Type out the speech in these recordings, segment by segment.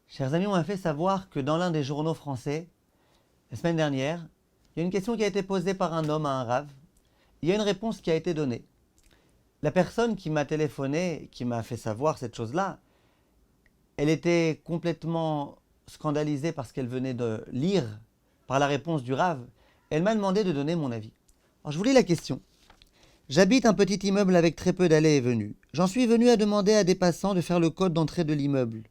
Chers amis, on m'a fait savoir que dans l'un des journaux français, la semaine dernière, il y a une question qui a été posée par un homme à un rave. Il y a une réponse qui a été donnée. La personne qui m'a téléphoné, qui m'a fait savoir cette chose-là, elle était complètement scandalisée parce qu'elle venait de lire par la réponse du rave. Elle m'a demandé de donner mon avis. Alors je vous lis la question. J'habite un petit immeuble avec très peu d'allées et venues. J'en suis venu à demander à des passants de faire le code d'entrée de l'immeuble.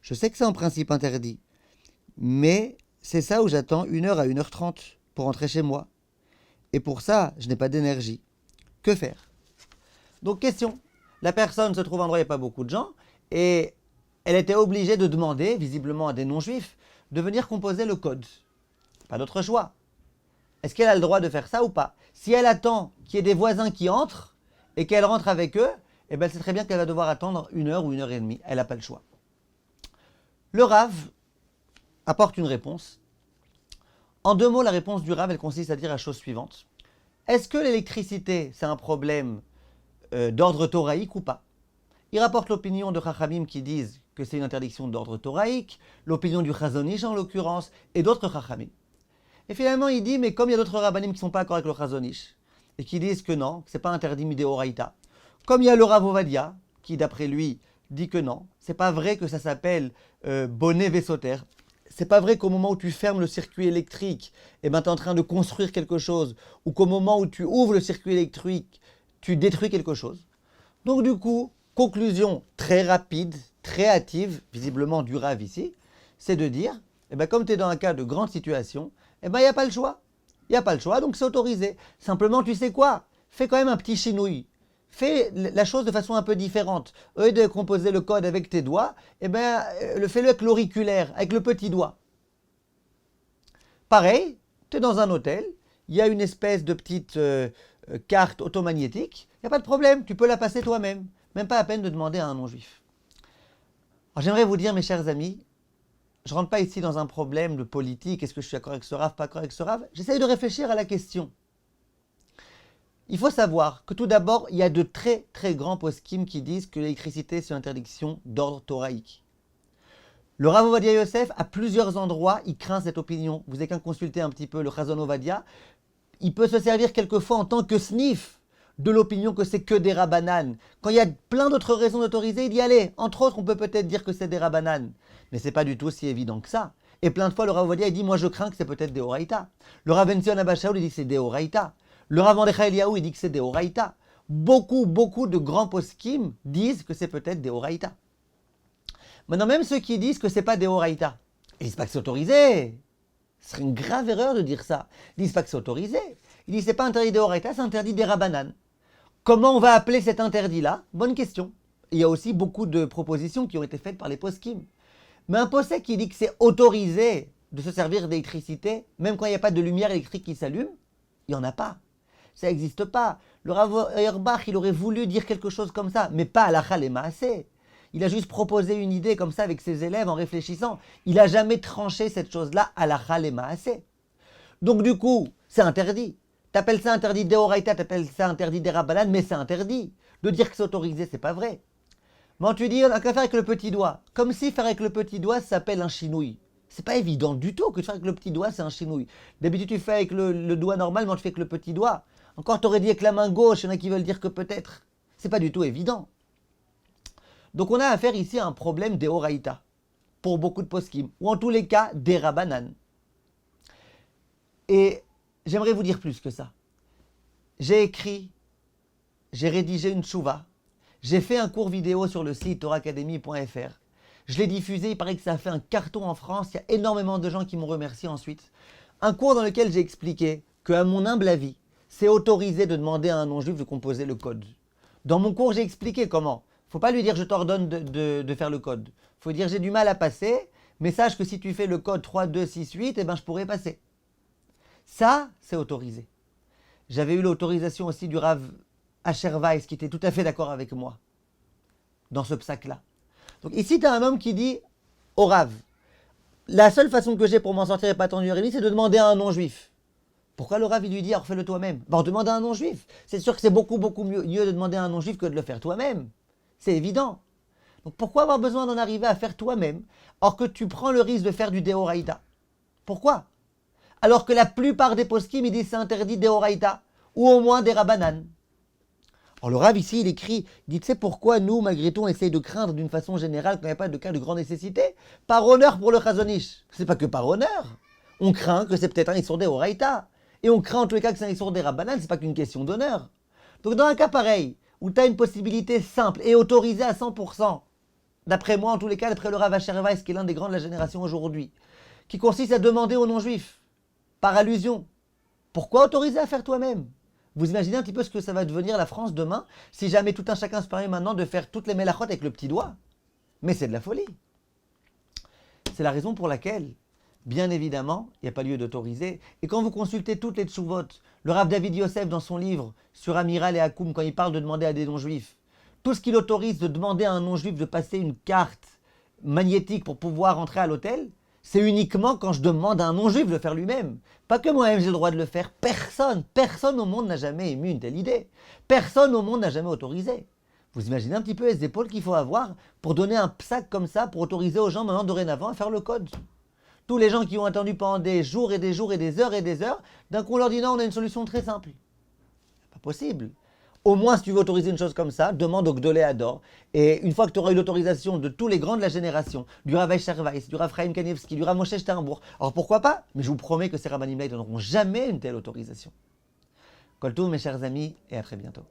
Je sais que c'est en principe interdit, mais c'est ça où j'attends 1 heure à 1 h 30 pour rentrer chez moi. Et pour ça, je n'ai pas d'énergie. Que faire? Donc question, la personne se trouve à un endroit où il n'y a pas beaucoup de gens, et elle était obligée de demander, visiblement à des non-juifs, de venir composer le code. Pas d'autre choix. Est-ce qu'elle a le droit de faire ça ou pas? Si elle attend qu'il y ait des voisins qui entrent, et qu'elle rentre avec eux, eh bien c'est très bien qu'elle va devoir attendre 1 heure ou 1 h 30. Elle n'a pas le choix. Le Rav apporte une réponse. En 2 mots, la réponse du Rav, elle consiste à dire la chose suivante. Est-ce que l'électricité, c'est un problème d'ordre thoraïque ou pas? Il rapporte l'opinion de Chachamim qui disent que c'est une interdiction d'ordre thoraïque, l'opinion du Chazon Ish en l'occurrence, et d'autres Chachamim. Et finalement, il dit, mais comme il y a d'autres Rabbanim qui ne sont pas d'accord avec le Chazon Ish, et qui disent que non, que ce n'est pas interdit midéoraïta, comme il y a le Rav Ovadia, qui d'après lui dit que non, c'est pas vrai que ça s'appelle bonnet vaisseauter. C'est pas vrai qu'au moment où tu fermes le circuit électrique, eh ben, tu es en train de construire quelque chose, ou qu'au moment où tu ouvres le circuit électrique, tu détruis quelque chose. Donc du coup, conclusion très rapide, très hâtive, visiblement du Rav ici, c'est de dire, eh ben, comme tu es dans un cas de grande situation, eh ben, il n'y a pas le choix. Il n'y a pas le choix, donc c'est autorisé. Simplement, tu sais quoi? Fais quand même un petit chinouille. Fais la chose de façon un peu différente. Au lieu de composer le code avec tes doigts, eh ben, fais-le avec l'auriculaire, avec le petit doigt. Pareil, tu es dans un hôtel, il y a une espèce de petite carte automagnétique, il n'y a pas de problème, tu peux la passer toi-même. Même pas la peine de demander à un non-juif. Alors j'aimerais vous dire, mes chers amis, je ne rentre pas ici dans un problème de politique, est-ce que je suis d'accord avec ce rave, pas d'accord avec ce rave. J'essaye de réfléchir à la question. Il faut savoir que tout d'abord, il y a de très très grands poskim qui disent que l'électricité c'est une interdiction d'ordre thoraïque. Le Rav Ovadia Yosef, à plusieurs endroits, il craint cette opinion. Vous n'avez qu'à consulter un petit peu le Chazon Ovadia. Il peut se servir quelquefois en tant que snif de l'opinion que c'est que des rabbanan. Quand il y a plein d'autres raisons d'autoriser, il dit allez, entre autres, on peut peut-être dire que c'est des rabbanan. Mais c'est pas du tout si évident que ça. Et plein de fois, le Rav Ovadia, il dit moi je crains que c'est peut-être des Horaïta. Le Rav Enzion Abba Shaul, il dit que c'est des Horaïta. Le Rav Mordechai Eliaou, il dit que c'est des Horaïta. Beaucoup de grands poskim disent que c'est peut-être des Horaïta. Maintenant, même ceux qui disent que c'est pas des Horaïta, ils disent pas que c'est autorisé. Ce serait une grave erreur de dire ça. Ils disent pas que c'est autorisé. Ils disent c'est pas interdit des Horaïta, c'est interdit des Rabbanan. Comment on va appeler cet interdit-là? Bonne question. Il y a aussi beaucoup de propositions qui ont été faites par les poskim. Mais un posek qui dit que c'est autorisé de se servir d'électricité, même quand il n'y a pas de lumière électrique qui s'allume, il n'y en a pas. Ça n'existe pas. Le Rav Auerbach, il aurait voulu dire quelque chose comme ça, mais pas à la Chal et Maaseh. Il a juste proposé une idée comme ça avec ses élèves en réfléchissant. Il n'a jamais tranché cette chose-là à la Chal et Maaseh. Donc du coup, c'est interdit. T'appelles ça interdit d'Eoraïta, t'appelles ça interdit des Rabbanan, mais c'est interdit. De dire que c'est autorisé, c'est pas vrai. Bon, tu dis, on n'a qu'à faire avec le petit doigt. Comme si faire avec le petit doigt, ça s'appelle un chinouille. C'est pas évident du tout que de faire avec le petit doigt, c'est un chinouille. D'habitude, tu fais avec le doigt normal, mais tu fais avec le petit doigt. Encore, t'aurais dit avec la main gauche, il y en a qui veulent dire que peut-être. C'est pas du tout évident. Donc, on a affaire ici à un problème des Horaïta, pour beaucoup de poskim, ou en tous les cas, des Rabbanan. Et j'aimerais vous dire plus que ça. J'ai écrit, j'ai rédigé une tchouva, j'ai fait un cours vidéo sur le site toracademy.fr. Je l'ai diffusé, il paraît que ça a fait un carton en France, il y a énormément de gens qui m'ont remercié ensuite. Un cours dans lequel j'ai expliqué qu'à mon humble avis, c'est autorisé de demander à un non-juif de composer le code. Dans mon cours, j'ai expliqué comment. Il ne faut pas lui dire je t'ordonne de faire le code. Il faut dire j'ai du mal à passer, mais sache que si tu fais le code 3, 2, 6, 8, eh ben, je pourrais passer. Ça, c'est autorisé. J'avais eu l'autorisation aussi du Rav Asher Weiss, qui était tout à fait d'accord avec moi dans ce psaque-là. Donc ici, tu as un homme qui dit au Rav, la seule façon que j'ai pour m'en sortir et pas attendre une c'est de demander à un non-juif. Pourquoi le Rav il lui dit alors fais-le toi-même? Bon, demande à un non-juif. C'est sûr que c'est beaucoup mieux de demander à un non-juif que de le faire toi-même. C'est évident. Donc pourquoi avoir besoin d'en arriver à faire toi-même, or que tu prends le risque de faire du Deoraïta? Pourquoi? Alors que la plupart des poskim, ils disent c'est interdit Deoraïta, ou au moins des Rabbanan. Alors le Rav ici, il écrit, il dit, tu sais pourquoi nous, malgré tout, on essaye de craindre d'une façon générale qu'il n'y a pas de cas de grande nécessité? Par honneur pour le Chazonish. C'est pas que par honneur. On craint que c'est peut-être un Issour des Horaïta. Et on craint en tous les cas que c'est un Issour des Rabbanan, c'est pas qu'une question d'honneur. Donc dans un cas pareil, où tu as une possibilité simple et autorisée à 100%, d'après moi en tous les cas, d'après le Rav Asher Weiss, qui est l'un des grands de la génération aujourd'hui, qui consiste à demander aux non-juifs, par allusion, pourquoi autoriser à faire toi-même? Vous imaginez un petit peu ce que ça va devenir la France demain si jamais tout un chacun se permet maintenant de faire toutes les mélachot avec le petit doigt. Mais c'est de la folie. C'est la raison pour laquelle, bien évidemment, il n'y a pas lieu d'autoriser. Et quand vous consultez toutes les tchouvot, le Rav David Yosef dans son livre sur Amiral et Hakoum, quand il parle de demander à des non-juifs, tout ce qu'il autorise de demander à un non-juif de passer une carte magnétique pour pouvoir entrer à l'hôtel, c'est uniquement quand je demande à un non-juif de le faire lui-même. Pas que moi-même j'ai le droit de le faire. Personne au monde n'a jamais ému une telle idée. Personne au monde n'a jamais autorisé. Vous imaginez un petit peu les épaules qu'il faut avoir pour donner un psaque comme ça, pour autoriser aux gens maintenant dorénavant à faire le code. Tous les gens qui ont attendu pendant des jours et des jours et des heures, d'un coup on leur dit non, on a une solution très simple. Pas possible. Au moins, si tu veux autoriser une chose comme ça, demande au Gdolé Ador. Et une fois que tu auras eu l'autorisation de tous les grands de la génération, du Rav Asher Weiss, du Rav Chaim Kanievski, du Rav Moshe Sternbourg, alors pourquoi pas? Mais je vous promets que ces rabbanim-là ne donneront jamais une telle autorisation. Kol tov, mes chers amis, et à très bientôt.